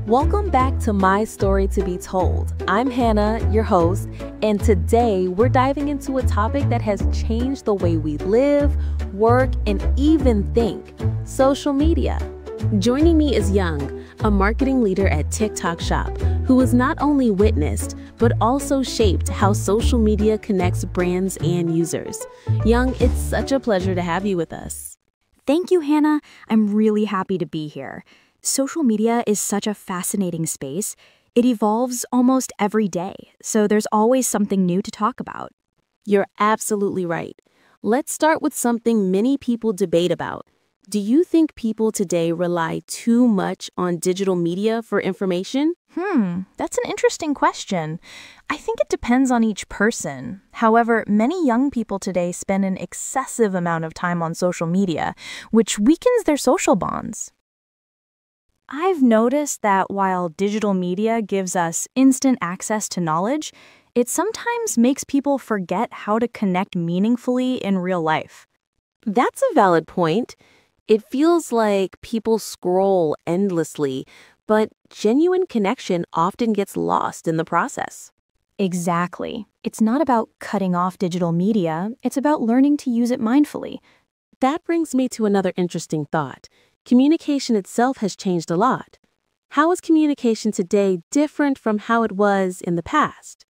Welcome back to My Story to Be Told. I'm Hannah, your host, and today we're diving into a topic that has changed the way we live, work, and even think: social media. Joining me is Young, a marketing leader at TikTok Shop, who has not only witnessed, but also shaped how social media connects brands and users. Young, it's such a pleasure to have you with us. Thank you, Hannah. I'm really happy to be here. Social media is such a fascinating space. It evolves almost every day, so there's always something new to talk about. You're absolutely right. Let's start with something many people debate about. Do you think people today rely too much on digital media for information? That's an interesting question. I think it depends on each person. However, many young people today spend an excessive amount of time on social media, which weakens their social bonds. I've noticed that while digital media gives us instant access to knowledge, it sometimes makes people forget how to connect meaningfully in real life. That's a valid point. It feels like people scroll endlessly, but genuine connection often gets lost in the process. Exactly. It's not about cutting off digital media, it's about learning to use it mindfully. That brings me to another interesting thought. Communication itself has changed a lot. How is communication today different from how it was in the past?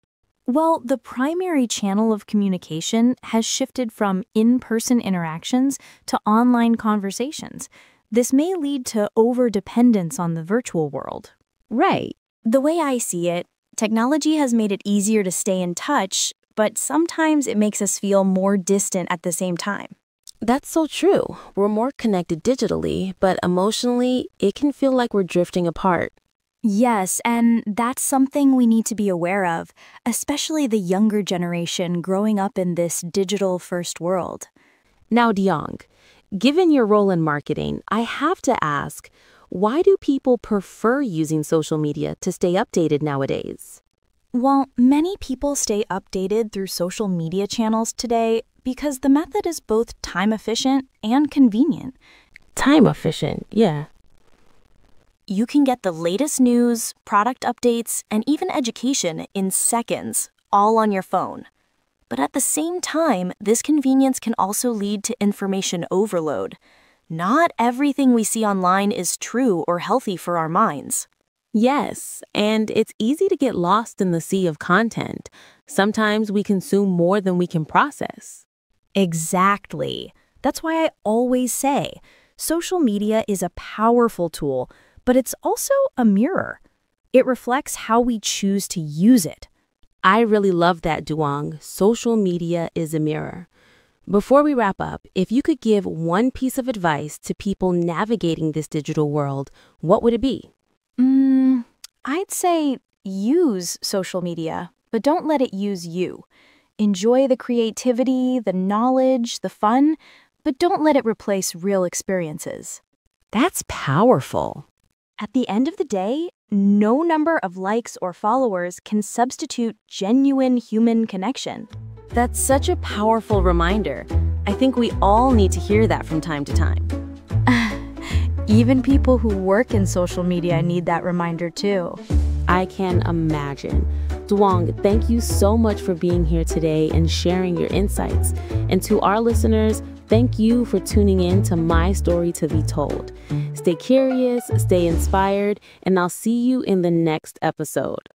Well, the primary channel of communication has shifted from in-person interactions to online conversations. This may lead to over-dependence on the virtual world. Right. The way I see it, technology has made it easier to stay in touch, but sometimes it makes us feel more distant at the same time. That's so true. We're more connected digitally, but emotionally, it can feel like we're drifting apart. Yes, and that's something we need to be aware of, especially the younger generation growing up in this digital-first world. Now, Deong, given your role in marketing, I have to ask, why do people prefer using social media to stay updated nowadays? Well, many people stay updated through social media channels today because the method is both time-efficient and convenient. Time-efficient, yeah. You can get the latest news, product updates, and even education in seconds, all on your phone. But at the same time, this convenience can also lead to information overload. Not everything we see online is true or healthy for our minds. Yes, and it's easy to get lost in the sea of content. Sometimes we consume more than we can process. Exactly. That's why I always say, social media is a powerful tool, but it's also a mirror. It reflects how we choose to use it. I really love that, Duong. Social media is a mirror. Before we wrap up, if you could give one piece of advice to people navigating this digital world, what would it be? I'd say use social media, but don't let it use you. Enjoy the creativity, the knowledge, the fun, but don't let it replace real experiences. That's powerful. At the end of the day, no number of likes or followers can substitute genuine human connection. That's such a powerful reminder. I think we all need to hear that from time to time. Even people who work in social media need that reminder too. I can imagine. Duong, thank you so much for being here today and sharing your insights. And to our listeners, thank you for tuning in to My Story to Be Told. Stay curious, stay inspired, and I'll see you in the next episode.